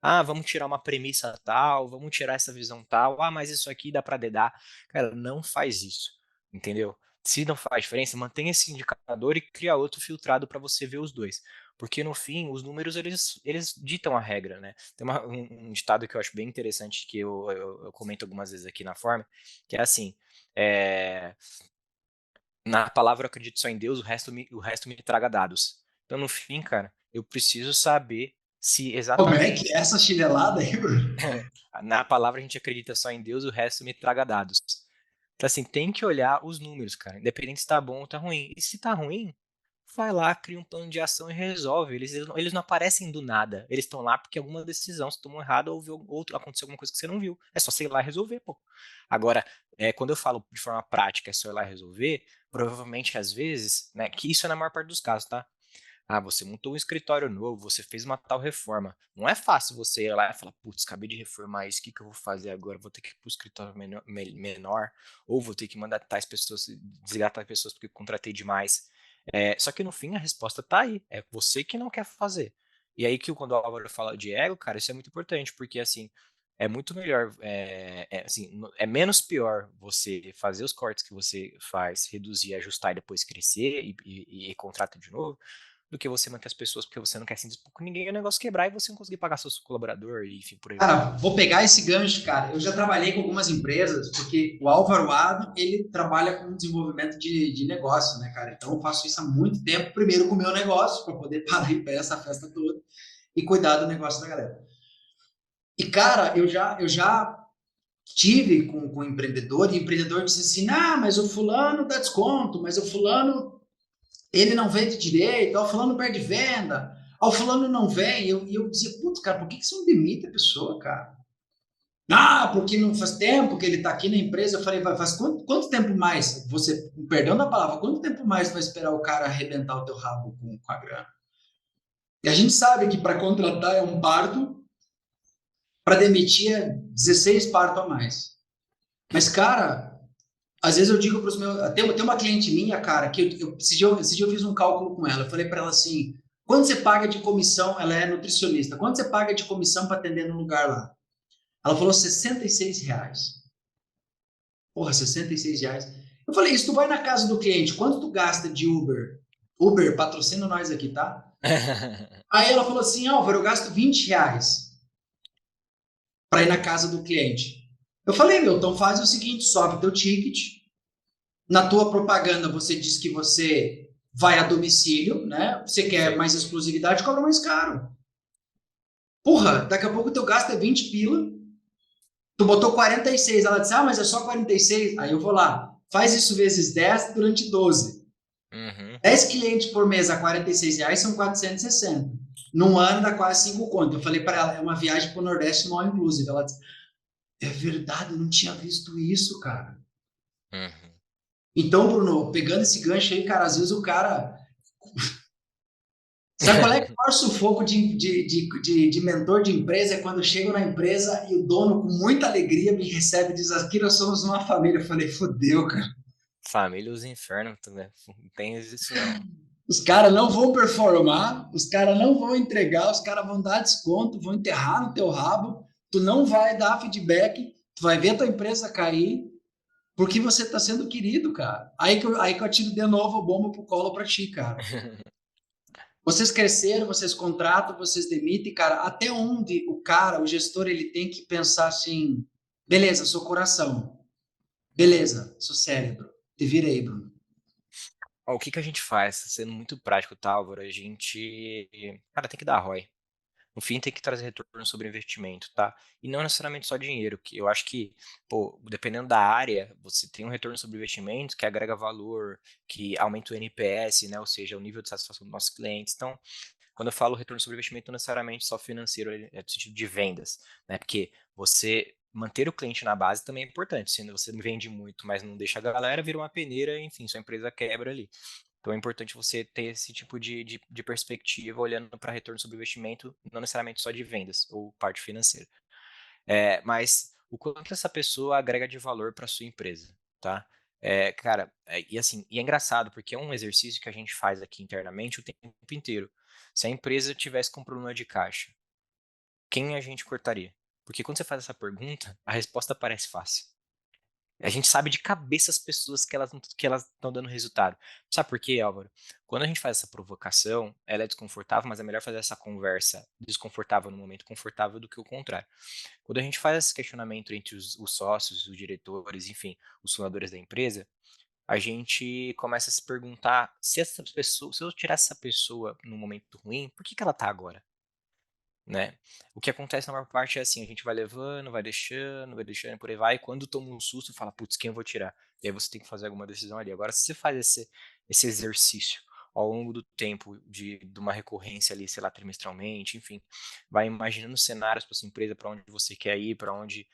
Ah, vamos tirar uma premissa tal, vamos tirar essa visão tal. Ah, mas isso aqui dá para dedar. Cara, não faz isso. Entendeu? Se não faz diferença, mantenha esse indicador e cria outro filtrado para você ver os dois. Porque no fim, os números eles ditam a regra, né? Tem um ditado que eu acho bem interessante que eu comento algumas vezes aqui na forma, que é assim: é, na palavra eu acredito só em Deus, o resto me traga dados. Então, no fim, cara, eu preciso saber se Como é que é exatamente essa chinelada aí, Bruno? na palavra a gente acredita só em Deus, o resto me traga dados. Então, assim, tem que olhar os números, cara, independente se tá bom ou tá ruim. E se tá ruim, vai lá, cria um plano de ação e resolve. Eles não aparecem do nada. Eles estão lá porque alguma decisão se tomou errada ou aconteceu alguma coisa que você não viu. É só você ir lá e resolver, pô. Agora, quando eu falo de forma prática, é só ir lá e resolver, provavelmente, às vezes, né, que isso é na maior parte dos casos, tá? Ah, você montou um escritório novo, você fez uma tal reforma. Não é fácil você ir lá e falar, putz, acabei de reformar isso, o que, que eu vou fazer agora? Vou ter que ir para o escritório menor, ou vou ter que mandar tais pessoas, desligar tais pessoas porque eu contratei demais. Só que no fim a resposta tá aí, é você que não quer fazer. E aí que quando o Álvaro fala de ego, cara, isso é muito importante, porque assim, é muito melhor, assim, é menos pior você fazer os cortes que você faz, reduzir, ajustar e depois crescer e contrata de novo, do que você manter as pessoas porque você não quer se dispor com ninguém e o negócio quebrar e você não conseguir pagar seus colaborador e enfim, por aí vai. Cara, vou pegar esse gancho, cara. Eu já trabalhei com algumas empresas, porque o Álvaro Ado, ele trabalha com desenvolvimento de negócio, né, cara? Então eu faço isso há muito tempo, primeiro com o meu negócio, para poder parar em pé essa festa toda e cuidar do negócio da galera. E, cara, eu já tive com empreendedor, e o empreendedor disse assim: ah, mas o fulano dá desconto, mas o fulano ele não vende direito, o fulano perde venda, o fulano não vem. E eu dizia: putz, cara, por que você não demite a pessoa, cara? Ah, porque não faz tempo que ele está aqui na empresa. Eu falei: faz quanto tempo mais? Você, perdão da palavra, quanto tempo mais vai esperar o cara arrebentar o teu rabo com a grana? E a gente sabe que para contratar é um parto, para demitir é 16 partos a mais. Mas, cara, às vezes eu digo para os meus. Tem uma cliente minha, cara, que esse dia eu fiz um cálculo com ela. Eu falei para ela assim: quanto você paga de comissão? Ela é nutricionista. Quanto você paga de comissão para atender no lugar lá? Ela falou R$ 66. Porra, R$ 66. Eu falei: isso, tu vai na casa do cliente, quanto tu gasta de Uber? Uber, patrocina nós aqui, tá? Aí ela falou assim: Álvaro, eu gasto R$ 20 para ir na casa do cliente. Eu falei: meu, então faz o seguinte, sobe teu ticket. Na tua propaganda você diz que você vai a domicílio, né? Você quer mais exclusividade, cobra mais caro. Porra, daqui a pouco o teu gasto é 20 pila. Tu botou 46. Ela disse: ah, mas é só 46. Aí eu vou lá, faz isso vezes 10 durante 12. Uhum. 10 clientes por mês a R$ 46 são 460. Num ano dá quase 5 conto. Eu falei para ela: é uma viagem para o Nordeste mal inclusive. Ela disse: é verdade, eu não tinha visto isso, cara. Uhum. Então, Bruno, pegando esse gancho aí, cara, às vezes o cara. Sabe qual é que é o maior sufoco de mentor de empresa? É quando eu chego na empresa e o dono, com muita alegria, me recebe e diz: aqui nós somos uma família. Eu falei: fodeu, cara. Família os infernos, né? Não tem isso não. Os caras não vão performar, os caras não vão entregar, os caras vão dar desconto, vão enterrar no teu rabo, tu não vai dar feedback, tu vai ver a tua empresa cair, porque você está sendo querido, cara. Aí que eu tiro de novo a bomba pro colo para ti, cara. Vocês cresceram, vocês contratam, vocês demitem, cara. Até onde o cara, o gestor, ele tem que pensar assim: beleza, sou coração, beleza, sou cérebro, te virei, Bruno. Ó, o que que a gente faz? Sendo muito prático, tá, Álvaro? A gente, cara, tem que dar ROI. No fim, tem que trazer retorno sobre investimento, tá? E não necessariamente só dinheiro, que eu acho que, pô, dependendo da área, você tem um retorno sobre investimento que agrega valor, que aumenta o NPS, né? Ou seja, o nível de satisfação dos nossos clientes. Então, quando eu falo retorno sobre investimento, não necessariamente só financeiro, é no sentido de vendas, né? Porque você manter o cliente na base também é importante. Se você vende muito, mas não deixa a galera, vira uma peneira, enfim, sua empresa quebra ali. Então é importante você ter esse tipo de perspectiva olhando para retorno sobre investimento, não necessariamente só de vendas ou parte financeira. Mas o quanto essa pessoa agrega de valor para sua empresa, tá? Cara, e assim, e é engraçado porque é um exercício que a gente faz aqui internamente o tempo inteiro. Se a empresa tivesse com problema de caixa, quem a gente cortaria? Porque quando você faz essa pergunta, a resposta parece fácil. A gente sabe de cabeça as pessoas que elas estão dando resultado. Sabe por quê, Álvaro? Quando a gente faz essa provocação, ela é desconfortável, mas é melhor fazer essa conversa desconfortável no momento confortável do que o contrário. Quando a gente faz esse questionamento entre os sócios, os diretores, enfim, os fundadores da empresa, a gente começa a se perguntar se essa pessoa, se eu tirar essa pessoa num momento ruim, por que que ela tá agora? Né? O que acontece na maior parte é assim, a gente vai deixando, e por aí vai, e quando toma um susto, fala: "Putz, quem eu vou tirar?". E aí você tem que fazer alguma decisão ali. Agora, se você faz esse exercício ao longo do tempo de uma recorrência ali, sei lá, trimestralmente, enfim, vai imaginando cenários para sua empresa, para onde você quer ir, para onde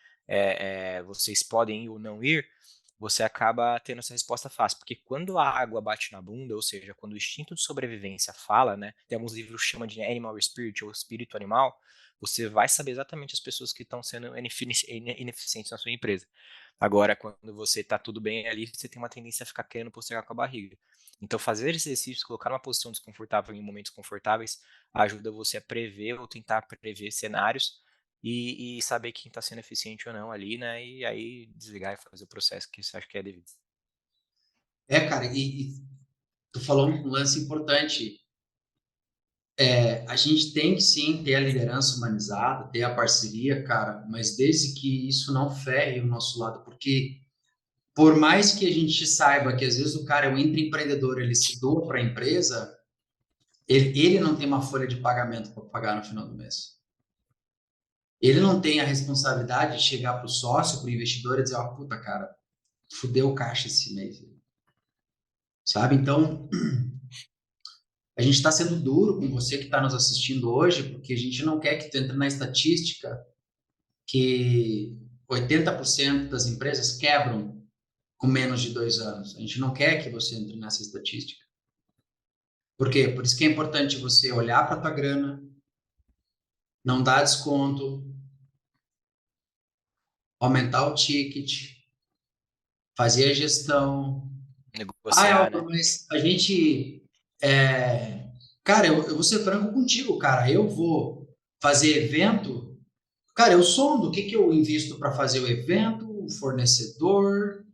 vocês podem ir ou não ir, você acaba tendo essa resposta fácil, porque quando a água bate na bunda, ou seja, quando o instinto de sobrevivência fala, né, tem alguns livros que chamam de animal spirit ou espírito animal, você vai saber exatamente as pessoas que estão sendo ineficientes na sua empresa. Agora, quando você está tudo bem ali, você tem uma tendência a ficar querendo postergar com a barriga. Então, fazer exercícios, colocar numa posição desconfortável em momentos confortáveis, ajuda você a prever ou tentar prever cenários e saber quem está sendo eficiente ou não ali, né? E aí desligar e fazer o processo que você acha que é devido. Cara, e tu falou um lance importante. A gente tem que sim ter a liderança humanizada, ter a parceria, cara, mas desde que isso não ferre o nosso lado, porque por mais que a gente saiba que às vezes o cara é um intraempreendedor, ele se doa para a empresa, ele não tem uma folha de pagamento para pagar no final do mês. Ele não tem a responsabilidade de chegar para o sócio, para o investidor e dizer, ó, puta, cara, fudeu o caixa esse mês, sabe? Então, a gente está sendo duro com você que está nos assistindo hoje, porque a gente não quer que tu entre na estatística que 80% das empresas quebram com menos de 2 anos. A gente não quer que você entre nessa estatística. Por quê? Por isso que é importante você olhar para a tua grana, não dar desconto, aumentar o ticket, fazer a gestão. Ah, Negociar, né? Álvaro, mas a gente. é, Cara, eu vou ser franco contigo, cara. Eu vou fazer evento. Cara, eu sondo o que que eu invisto para fazer o evento, o fornecedor.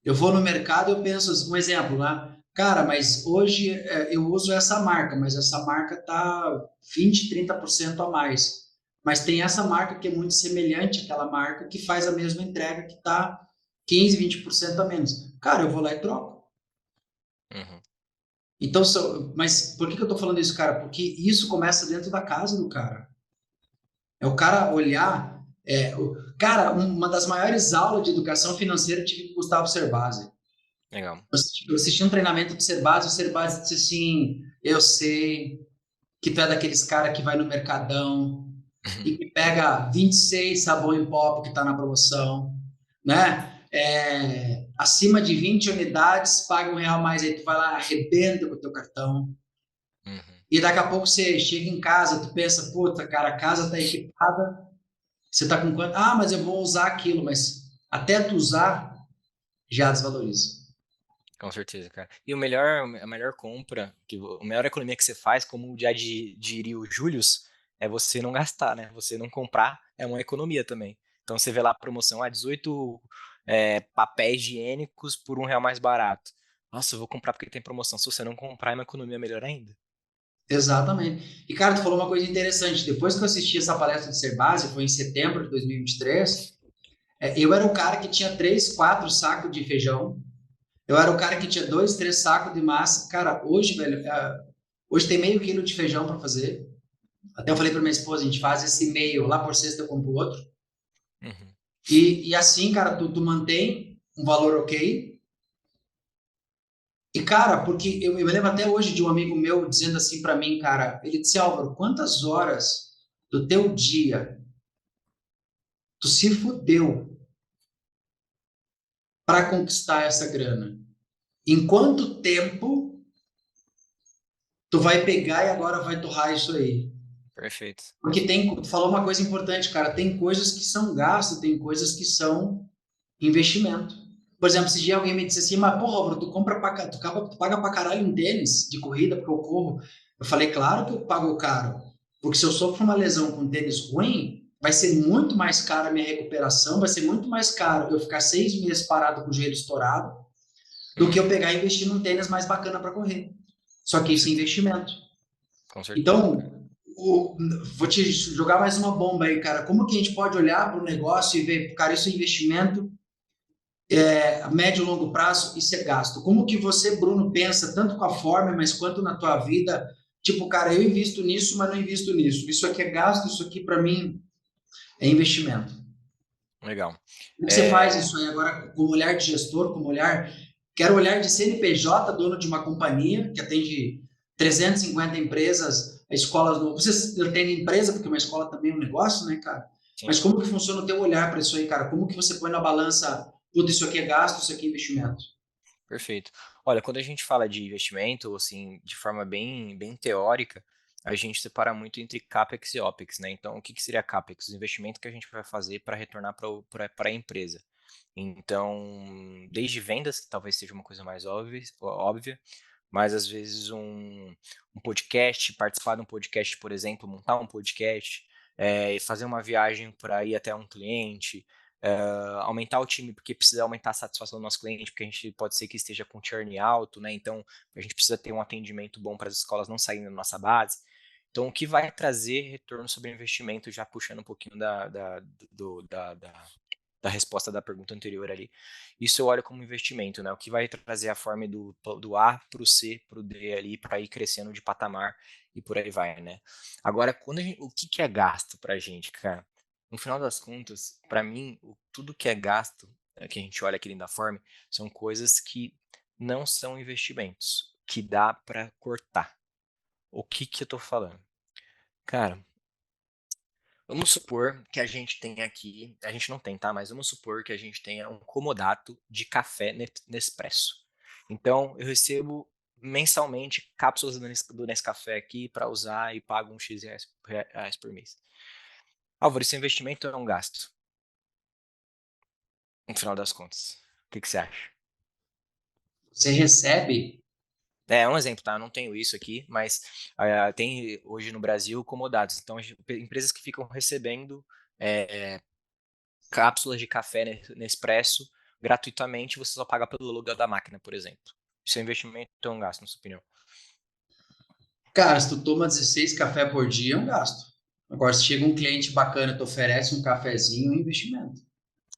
Eu vou no mercado, eu penso, um exemplo, né? Cara, mas hoje eu uso essa marca, mas essa marca tá 20, 30% a mais. Mas tem essa marca que é muito semelhante àquela marca que faz a mesma entrega que tá 15, 20% a menos. Cara, eu vou lá e troco. Uhum. Então, mas por que que eu tô falando isso, cara? Porque isso começa dentro da casa do cara. É o cara olhar. Cara, uma das maiores aulas de educação financeira eu tive com o Gustavo Cerbasi. Legal. Eu assisti um treinamento do Cerbasi, o Cerbasi disse assim: Eu sei que tu é daqueles cara que vai no Mercadão e que pega 26 sabão em pó que tá na promoção, né? Acima de 20 unidades, paga R$ 1 mais, aí tu vai lá, arrebenta com o teu cartão. Uhum. E daqui a pouco você chega em casa, tu pensa, puta, cara, a casa tá equipada, você tá com quanto? Ah, mas eu vou usar aquilo, mas até tu usar, já desvaloriza. Com certeza, cara. E a melhor compra, a melhor economia que você faz, como já diria o Július, é você não gastar, né? Você não comprar é uma economia também. Então você vê lá a promoção, 18 papéis higiênicos por R$ 1 mais barato. Nossa, eu vou comprar porque tem promoção. Se você não comprar, é uma economia melhor ainda. Exatamente. E, cara, tu falou uma coisa interessante. Depois que eu assisti essa palestra de Cerbasi, foi em setembro de 2023, eu era o cara que tinha 3, 4 sacos de feijão. Eu era o cara que tinha 2, 3 sacos de massa. Cara, hoje, velho, hoje tem meio quilo de feijão para fazer. Até eu falei para minha esposa, a gente faz esse meio, lá por sexta eu compro outro. Uhum. E assim, cara, tu mantém um valor ok. E, cara, porque eu me lembro até hoje de um amigo meu dizendo assim para mim, cara, ele disse, Álvaro, quantas horas do teu dia tu se fudeu para conquistar essa grana? Em quanto tempo tu vai pegar e agora vai torrar isso aí? Perfeito. Porque tu falou uma coisa importante, cara, tem coisas que são gasto, tem coisas que são investimento. Por exemplo, se dia alguém me disse assim, mas porra, Álvaro, tu paga pra caralho um tênis de corrida porque eu corro. Eu falei, claro que eu pago caro, porque se eu sofro uma lesão com tênis ruim, vai ser muito mais caro a minha recuperação, vai ser muito mais caro eu ficar 6 meses parado com o joelho estourado, do que eu Uhum. pegar e investir num tênis mais bacana para correr. Só que Com isso é certeza. investimento. Com certeza, cara. Então, vou te jogar mais uma bomba aí, cara. Como que a gente pode olhar para o negócio e ver, cara, isso é investimento a médio e longo prazo, isso é gasto. Como que você, Bruno, pensa tanto com a forma, mas quanto na tua vida? Tipo, cara, eu invisto nisso, mas não invisto nisso. Isso aqui é gasto, isso aqui para mim é investimento. Legal. Como que você faz É, isso aí agora com olhar de gestor, com olhar, quero olhar de CNPJ, dono de uma companhia que atende 350 empresas, escolas, vocês têm empresa porque uma escola também é um negócio, né, cara? sim. Mas como que funciona o teu olhar para isso aí, cara? Como que você põe na balança, tudo isso aqui é gasto, isso aqui é investimento? Perfeito. Olha, quando a gente fala de investimento, assim, de forma bem teórica, a gente separa muito entre CAPEX e OPEX, né? Então, o que que seria CAPEX? O investimento que a gente vai fazer para retornar para a empresa. Então, desde vendas, que talvez seja uma coisa mais óbvia, mas às vezes um podcast, participar de um podcast, por exemplo, montar um podcast, e fazer uma viagem para ir até um cliente, aumentar o time, porque precisa aumentar a satisfação do nosso cliente, porque a gente pode ser que esteja com churn alto, né? Então, a gente precisa ter um atendimento bom para as escolas não saírem da nossa base. Então, o que vai trazer retorno sobre investimento, já puxando um pouquinho da resposta da pergunta anterior ali, isso eu olho como investimento, né? O que vai trazer a forma do A para o C, para o D ali, para ir crescendo de patamar e por aí vai, né? Agora, o que é gasto para a gente, cara? No final das contas, para mim, tudo que é gasto, que a gente olha aqui dentro da forma, são coisas que não são investimentos, que dá para cortar. O que eu tô falando? Cara, vamos supor que a gente tem aqui, a gente não tem, tá? Mas vamos supor que a gente tenha um comodato de café Nespresso. Então, eu recebo mensalmente cápsulas do Nescafé aqui para usar e pago uns X reais por mês. Álvaro, esse investimento é um gasto, no final das contas. O que você acha? Você recebe. É um exemplo, tá? Eu não tenho isso aqui, mas tem hoje no Brasil comodatos. Então, empresas que ficam recebendo cápsulas de café Nespresso gratuitamente, você só paga pelo aluguel da máquina, por exemplo. Isso é investimento ou um gasto, na sua opinião? Cara, se tu toma 16 café por dia, é um gasto. Agora, se chega um cliente bacana e te oferece um cafezinho, é um investimento.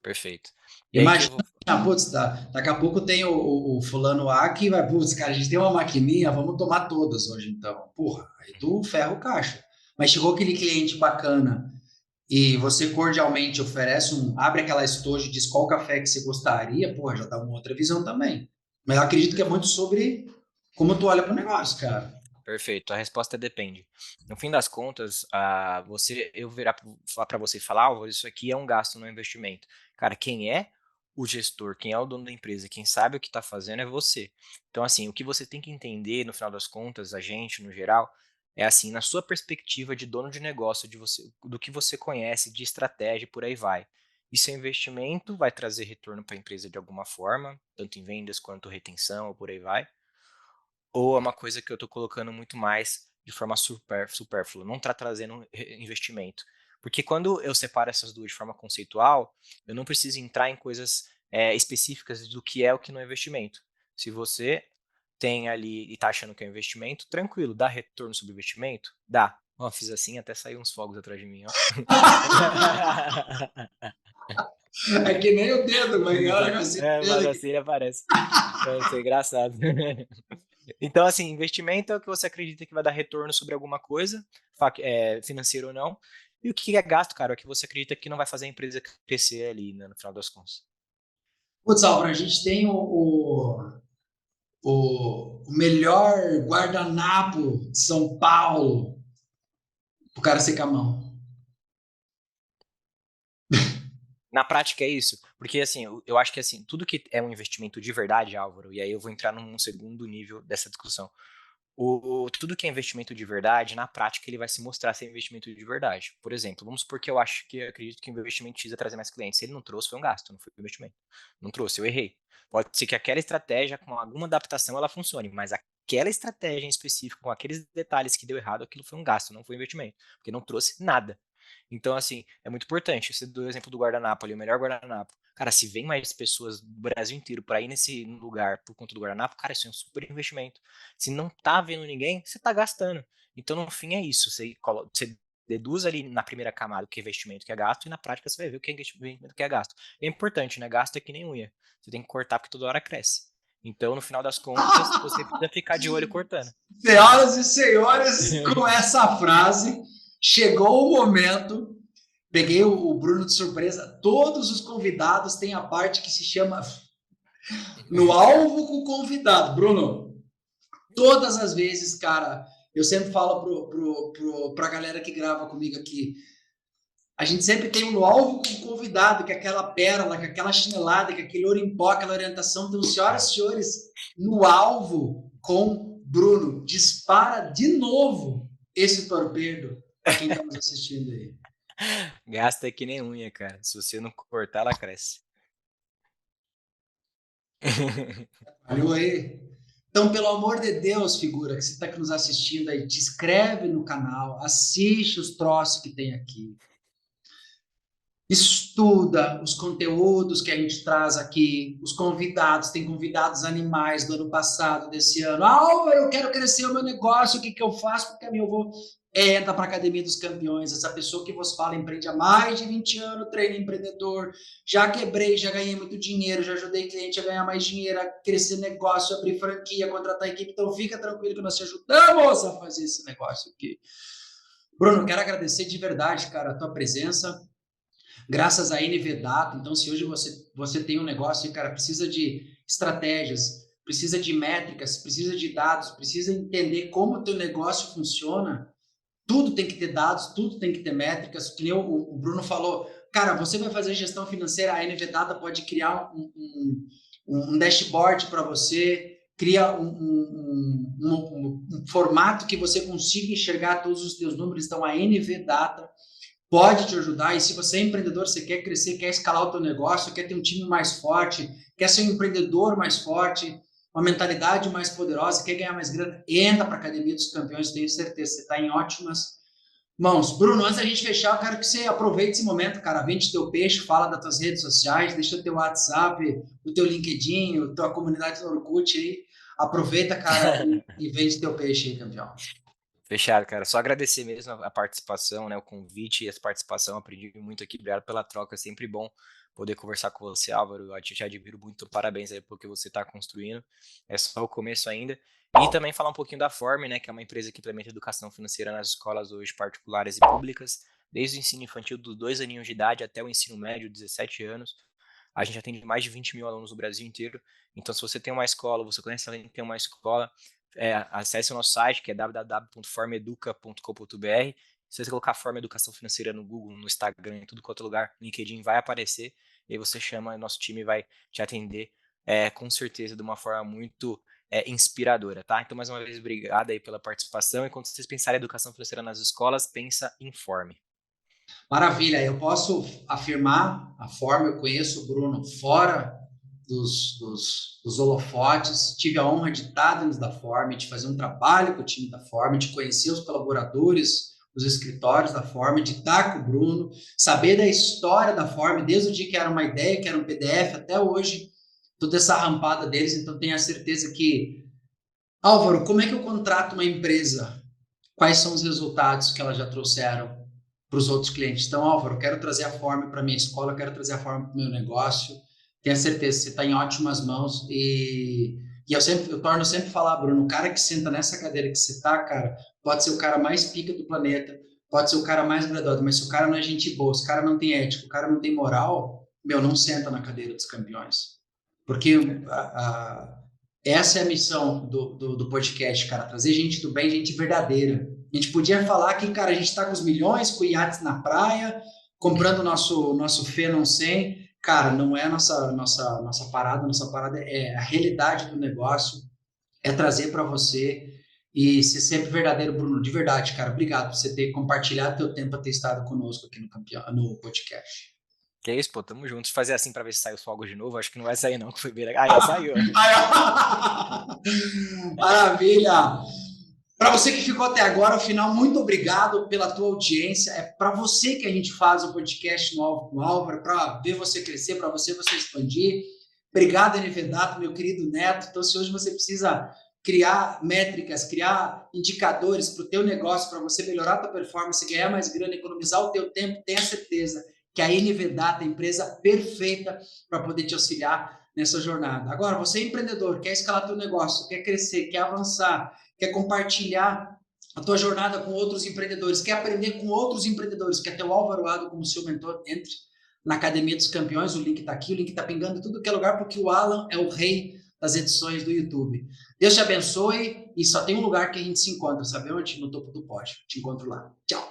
Perfeito. E aí que eu Imagina, vou. putz, daqui a pouco tem o fulano A que vai, putz, cara, a gente tem uma maquininha, vamos tomar todas hoje então. Porra, aí tu ferra o caixa. Mas chegou aquele cliente bacana e você cordialmente oferece abre aquela estojo e diz qual café que você gostaria, porra, já dá uma outra visão também. Mas eu acredito que é muito sobre como tu olha para o negócio, cara. Perfeito. A resposta é depende. No fim das contas, eu virar falar para você e falar, isso aqui é um gasto, não é um investimento. Cara, quem é o gestor, quem é o dono da empresa, quem sabe o que está fazendo é você. Então, assim, o que você tem que entender, no final das contas, a gente, no geral, é assim, na sua perspectiva de dono de negócio, do que você conhece, de estratégia, e por aí vai. Isso é investimento, vai trazer retorno para a empresa de alguma forma, tanto em vendas quanto retenção, ou por aí vai. Ou é uma coisa que eu estou colocando muito mais de forma supérflua, não está trazendo investimento. Porque quando eu separo essas duas de forma conceitual, eu não preciso entrar em coisas específicas do que é o que não é investimento. Se você tem ali e está achando que é investimento, tranquilo, dá retorno sobre investimento? Dá. Ó, fiz assim, até saiu uns fogos atrás de mim, ó. É que nem o dedo, mas olha assim, o dedo Mas aqui. assim ele aparece. Isso é engraçado. Então, assim, investimento é o que você acredita que vai dar retorno sobre alguma coisa, financeiro ou não. E o que é gasto, cara, é o que você acredita que não vai fazer a empresa crescer ali, né, no final das contas. Putz, Álvaro, a gente tem o melhor guardanapo de São Paulo, o cara secar a mão. Na prática é isso, porque assim, eu acho que assim, tudo que é um investimento de verdade, Álvaro, e aí eu vou entrar num segundo nível dessa discussão. Tudo que é investimento de verdade, na prática, ele vai se mostrar ser investimento de verdade. Por exemplo, vamos supor que eu acredito que o investimento X é trazer mais clientes. Se ele não trouxe, foi um gasto, não foi um investimento. Não trouxe, eu errei. Pode ser que aquela estratégia, com alguma adaptação, ela funcione, mas aquela estratégia em específico, com aqueles detalhes que deu errado, aquilo foi um gasto, não foi um investimento, porque não trouxe nada. Então, assim, é muito importante. Você deu o exemplo do guardanapo ali, o melhor guardanapo. Cara, se vem mais pessoas do Brasil inteiro para ir nesse lugar por conta do guardanapo, cara, isso é um super investimento. Se não tá vendo ninguém, você tá gastando. Então, no fim, é isso. Você deduz ali na primeira camada o que é investimento, que é gasto, e na prática você vai ver o que é investimento, que é gasto. É importante, né? Gasto é que nem unha. Você tem que cortar porque toda hora cresce. Então, no final das contas, você precisa ficar de olho cortando. Senhoras e senhores, com essa frase, chegou o momento. Peguei o Bruno de surpresa. Todos os convidados têm a parte que se chama no alvo com o convidado. Bruno, todas as vezes, cara, eu sempre falo pra galera que grava comigo aqui, a gente sempre tem um no alvo com o convidado, que é aquela pérola, que é aquela chinelada, que é aquele orimpó, aquela orientação. Então, senhoras e senhores, no alvo com Bruno. Dispara de novo esse torpedo para quem está nos assistindo aí. Gasta é que nem unha, cara. Se você não cortar, ela cresce. Valeu aí? Então, pelo amor de Deus, figura, que você está aqui nos assistindo aí, te inscreve no canal, assiste os troços que tem aqui. estuda os conteúdos que a gente traz aqui, os convidados, tem convidados animais do ano passado, desse ano. Eu quero crescer o meu negócio, o que eu faço? Porque eu vou... Entra para a Academia dos Campeões, essa pessoa que vos fala empreende há mais de 20 anos, treina empreendedor, já quebrei, já ganhei muito dinheiro, já ajudei cliente a ganhar mais dinheiro, a crescer negócio, abrir franquia, contratar equipe, então fica tranquilo que nós te ajudamos a fazer esse negócio aqui. Bruno, quero agradecer de verdade, cara, a tua presença, graças à NV Data. Então, se hoje você tem um negócio e, cara, precisa de estratégias, precisa de métricas, precisa de dados, precisa entender como o teu negócio funciona, tudo tem que ter dados, tudo tem que ter métricas, que nem o Bruno falou, cara, você vai fazer gestão financeira, a NV Data pode criar um dashboard para você, cria um formato que você consiga enxergar todos os teus números, então a NV Data pode te ajudar, e se você é empreendedor, você quer crescer, quer escalar o teu negócio, quer ter um time mais forte, quer ser um empreendedor mais forte, uma mentalidade mais poderosa, quer ganhar mais grana, entra para a Academia dos Campeões, tenho certeza, você está em ótimas mãos. Bruno, antes da gente fechar, eu quero que você aproveite esse momento, cara, vende teu peixe, fala das tuas redes sociais, deixa o teu WhatsApp, o teu LinkedIn, a tua comunidade do Orkut aí, aproveita, cara, e vende teu peixe aí, campeão. Fechado, cara. Só agradecer mesmo a participação, né, o convite e a participação. Aprendi muito aqui. Obrigado pela troca. É sempre bom poder conversar com você, Álvaro. Eu te admiro muito. Parabéns aí pelo que você está construindo. É só o começo ainda. E também falar um pouquinho da Forme, né, que é uma empresa que implementa educação financeira nas escolas hoje particulares e públicas, desde o ensino infantil dos 2 aninhos de idade até o ensino médio, 17 anos. A gente atende mais de 20 mil alunos no Brasil inteiro. Então, se você tem uma escola, você conhece alguém que tem uma escola, acesse o nosso site, que é www.formeduca.com.br. Se você colocar Forma Educação Financeira no Google, no Instagram, em tudo quanto é lugar, LinkedIn, vai aparecer. E aí você chama, nosso time vai te atender, com certeza, de uma forma muito inspiradora, tá? Então, mais uma vez, obrigado aí pela participação. E quando vocês pensarem em educação financeira nas escolas, pensa em Forme. Maravilha, eu posso afirmar a forma, eu conheço o Bruno fora dos holofotes, tive a honra de estar dentro da Forma, de fazer um trabalho com o time da Forma, de conhecer os colaboradores, os escritórios da Forma, de estar com o Bruno, saber da história da Forma, desde o dia que era uma ideia, que era um PDF, até hoje, toda essa rampada deles, então tenho a certeza que... Álvaro, como é que eu contrato uma empresa? Quais são os resultados que elas já trouxeram para os outros clientes? Então, Álvaro, eu quero trazer a Forma para a minha escola, eu quero trazer a Forma para o meu negócio. Tenha certeza, você está em ótimas mãos. E eu torno sempre falar, Bruno, o cara que senta nessa cadeira que você está, cara, pode ser o cara mais pica do planeta, pode ser o cara mais graduado, mas se o cara não é gente boa, se o cara não tem ética, o cara não tem moral, não senta na cadeira dos campeões. Porque essa é a missão do podcast, cara, trazer gente do bem, gente verdadeira. A gente podia falar que, cara, a gente está com os milhões, com iates na praia, comprando o nosso Fê 100. Cara, não é a nossa parada. Nossa parada é a realidade do negócio, é trazer para você e ser sempre verdadeiro, Bruno. De verdade, cara, obrigado por você ter compartilhado teu tempo, ter estado conosco aqui no podcast. Que é isso, pô, tamo juntos. Fazer assim pra ver se sai os fogos de novo. Acho que não vai sair, não, que foi bem legal. Ah, já saiu. Maravilha! Para você que ficou até agora, ao final, muito obrigado pela tua audiência. É para você que a gente faz o podcast novo com o Álvaro, para ver você crescer, para você expandir. Obrigado, NV Data, meu querido Neto. Então, se hoje você precisa criar métricas, criar indicadores para o teu negócio, para você melhorar a tua performance, ganhar mais grana, economizar o teu tempo, tenha certeza que a NV Data é a empresa perfeita para poder te auxiliar nessa jornada. Agora, você é empreendedor, quer escalar teu negócio, quer crescer, quer avançar, quer compartilhar a tua jornada com outros empreendedores, quer aprender com outros empreendedores, quer ter o Álvaro Ado como seu mentor, entre na Academia dos Campeões, o link está aqui, o link está pingando em tudo que é lugar, porque o Alan é o rei das edições do YouTube. Deus te abençoe e só tem um lugar que a gente se encontra, sabe onde? No topo do pódio. Te encontro lá. Tchau!